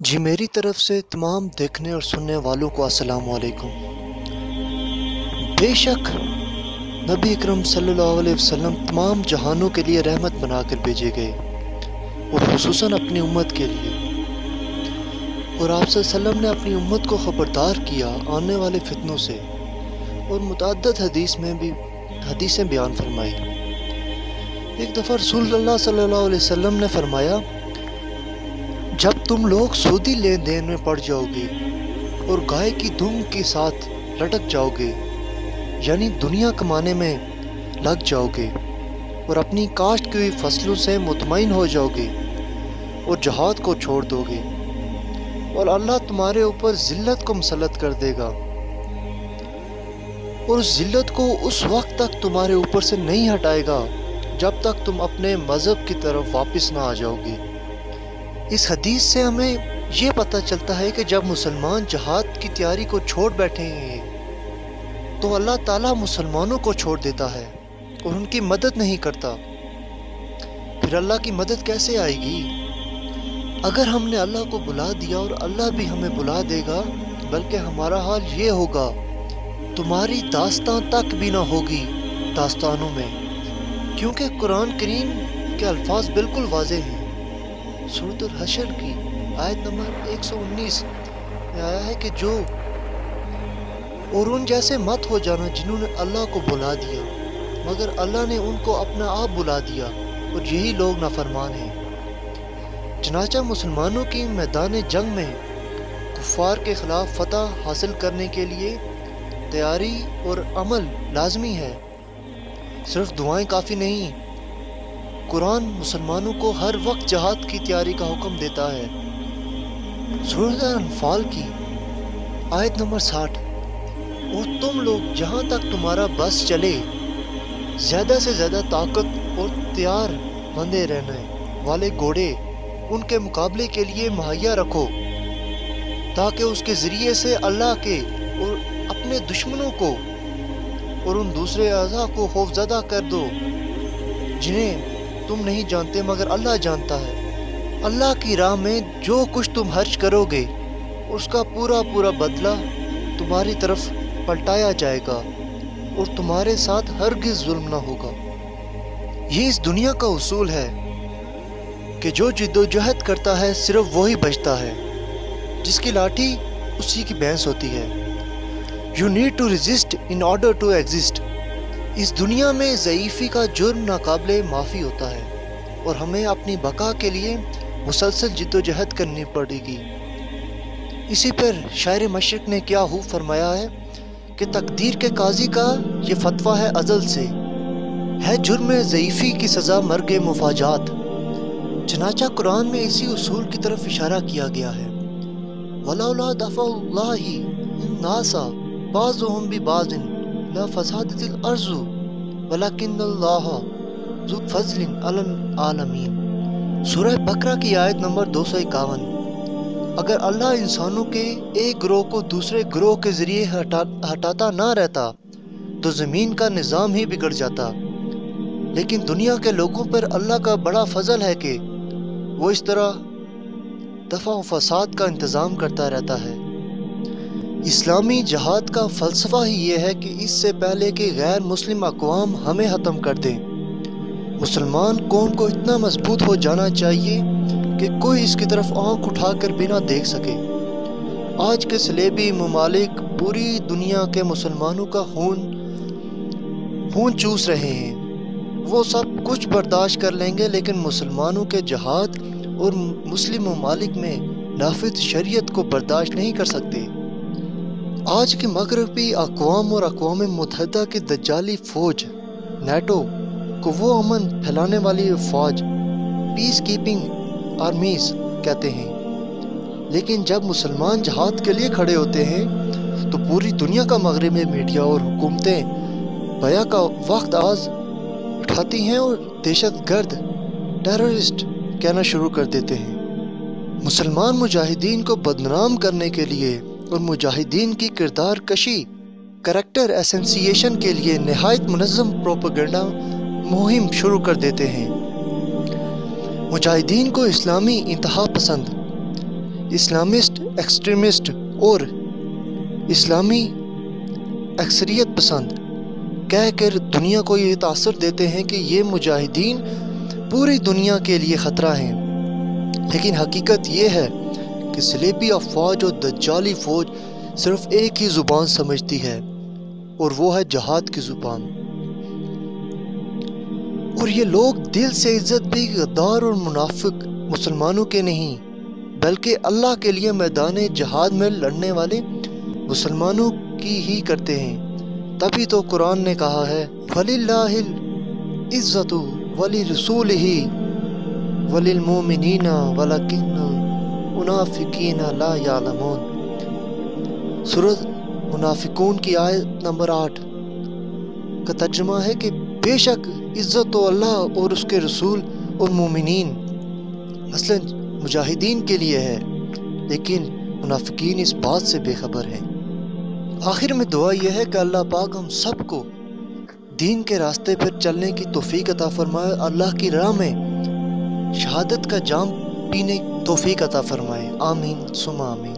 जी मेरी तरफ से तमाम देखने और सुनने वालों को अस्सलाम वालेकुम। बेशक नबी अकरम सल्लल्लाहु अलैहि वसल्लम तमाम जहानों के लिए रहमत बनाकर भेजे गए और खुसूसन अपनी उम्मत के लिए। और आप सल्लल्लाहु अलैहि वसल्लम ने अपनी उम्मत को ख़बरदार किया आने वाले फितनों से और मुतअद्दिद हदीसें बयान फरमाई। एक दफ़ा रसूलुल्लाह सल्लल्लाहु अलैहि वसल्लम ने फरमाया, जब तुम लोग सूदी लेन देन में पड़ जाओगे और गाय की दुम के साथ लटक जाओगे, यानी दुनिया कमाने में लग जाओगे और अपनी काश्त की हुई फसलों से मुतमईन हो जाओगे और जहाद को छोड़ दोगे और अल्लाह तुम्हारे ऊपर जिल्लत को मुसल्लत कर देगा और उस जिल्लत को उस वक्त तक तुम्हारे ऊपर से नहीं हटाएगा जब तक तुम अपने मज़हब की तरफ वापस ना आ जाओगे। इस हदीस से हमें ये पता चलता है कि जब मुसलमान जहाद की तैयारी को छोड़ बैठे हैं तो अल्लाह ताला मुसलमानों को छोड़ देता है और उनकी मदद नहीं करता। फिर अल्लाह की मदद कैसे आएगी? अगर हमने अल्लाह को बुला दिया और अल्लाह भी हमें बुला देगा, बल्कि हमारा हाल ये होगा, तुम्हारी दास्तां तक भी ना होगी दास्तानों में, क्योंकि कुरान करीम के अल्फाज बिल्कुल वाज़ेह हैं। सूरह हशर की आयत नंबर 119 में आया है कि जो और उन जैसे मत हो जाना जिन्होंने अल्लाह को बुला दिया मगर अल्लाह ने उनको अपना आप बुला दिया और यही लोग नाफरमान हैं। चनाचा मुसलमानों की मैदान जंग में कुफ्फार के खिलाफ फतह हासिल करने के लिए तैयारी और अमल लाजमी है, सिर्फ दुआएं काफ़ी नहीं। कुरान मुसलमानों को हर वक्त जहाद की तैयारी का हुक्म देता है। सूरह अनफाल की आयत नंबर 60, और तुम लोग जहाँ तक तुम्हारा बस चले ज़्यादा से ज़्यादा ताकत और तैयार बंधे रहने वाले घोड़े उनके मुकाबले के लिए मुहैया रखो, ताकि उसके ज़रिए से अल्लाह के और अपने दुश्मनों को और उन दूसरे अज़ा को खौफज़दा कर दो जिन्हें तुम नहीं जानते मगर अल्लाह जानता है। अल्लाह की राह में जो कुछ तुम खर्च करोगे उसका पूरा पूरा बदला तुम्हारी तरफ पलटाया जाएगा और तुम्हारे साथ हरगिज़ जुल्म ना होगा। ये इस दुनिया का उसूल है कि जो जिद्दोजहद करता है सिर्फ वही बचता है, जिसकी लाठी उसी की भैंस होती है। You need to resist in order to exist. इस दुनिया में ज़ईफ़ी का जुर्म नाकाबिले माफ़ी होता है और हमें अपनी बका के लिए मुसलसल जिद्दोजहद करनी पड़ेगी। इसी पर शायर मशरिक़ ने क्या खूब फरमाया है कि तकदीर के काजी का ये फतवा है अज़ल से, है जुर्म ज़ईफ़ी की सज़ा मर्ग मुफाजात। चनाचा कुरान में इसी उसूल की तरफ इशारा किया गया है। वलौला दफ़उल्लाहि नासा बाज़ुहुम बिबाज़िन लफ़सादतिल अर्ज़ु वलकिन्नल्लाह ज़ु फ़ज़लिन अलल आलमीन। सूरह बकरा की आयत नंबर 251। अगर अल्लाह इंसानों के एक ग्रोह को दूसरे ग्रोह के ज़रिए हटाता ना रहता तो ज़मीन का निज़ाम ही बिगड़ जाता, लेकिन दुनिया के लोगों पर अल्लाह का बड़ा फजल है कि वो इस तरह दफ़ा व फ़साद का इंतज़ाम करता रहता है। इस्लामी जहाद का फ़लसफ़ा ही ये है कि इससे पहले कि गैर मुस्लिम अक़वाम हमें ख़त्म कर दें, मुसलमान कौम को इतना मजबूत हो जाना चाहिए कि कोई इसकी तरफ आँख उठाकर भी ना देख सके। आज के सलेबी ममालिक पूरी दुनिया के मुसलमानों का खून चूस रहे हैं। वो सब कुछ बर्दाश्त कर लेंगे, लेकिन मुसलमानों के जहाद और मुस्लिम ममालिक में नाफिज शरीयत को बर्दाश्त नहीं कर सकते। आज की मगरबी अक़वाम और अक़वाम मुत्तहिदा की दज्जाली फ़ौज नेटो को वो अमन फैलाने वाली फ़ौज पीस कीपिंग आर्मीज़ कहते हैं, लेकिन जब मुसलमान जहाद के लिए खड़े होते हैं तो पूरी दुनिया का मगरबी मीडिया और हुकूमतें बया का वक्त आज उठाती हैं और दहशतगर्द टेररिस्ट कहना शुरू कर देते हैं। मुसलमान मुजाहिदीन को बदनाम करने के लिए और मुजाहिदीन की किरदार कशी करैक्टर एसेंसिएशन के लिए नहायत मुनज़्ज़म प्रोपेगेंडा मुहिम शुरू कर देते हैं। मुजाहिदीन को इस्लामी इंतहा पसंद اسلامسٹ ایکسٹریمسٹ اور اسلامی اکثریت پسند کہہ کر دنیا کو یہ تاثر دیتے ہیں کہ یہ مجاہدین پوری دنیا کے لیے خطرہ ہیں، لیکن حقیقت یہ ہے کہ صلیبی افواج اور دجالی فوج صرف ایک ہی زبان سمجھتی ہے اور وہ ہے جہاد کی زبان۔ اور یہ لوگ دل سے عزت بھی غدار اور منافق مسلمانوں کے نہیں بلکہ اللہ کے لیے میدان جہاد میں لڑنے والے مسلمانوں کی ہی کرتے ہیں۔ تبھی تو قرآن نے کہا ہے وَلِلَّهِ الْعِزَّةُ وَلِرَسُولِهِ وَلِلْمُؤْمِنِينَ وَلَكِنَّ الْمُنَافِقِينَ لَا يَعْلَمُونَ۔ سورۃ منافقون کی آیت نمبر 8 کا ترجمہ ہے کہ بے شک عزت تو اللہ اور اس کے رسول اور مومنین مثلا مجاہدین کے لیے ہے، لیکن منافقین اس بات سے بے خبر ہیں۔ آخر میں دعا یہ ہے کہ اللہ پاک ہم سب کو دین کے راستے پر چلنے کی توفیق عطا فرمائے، اللہ کی راہ میں شہادت کا جام پینے کی توفیق عطا فرمائے، آمین ثم آمین۔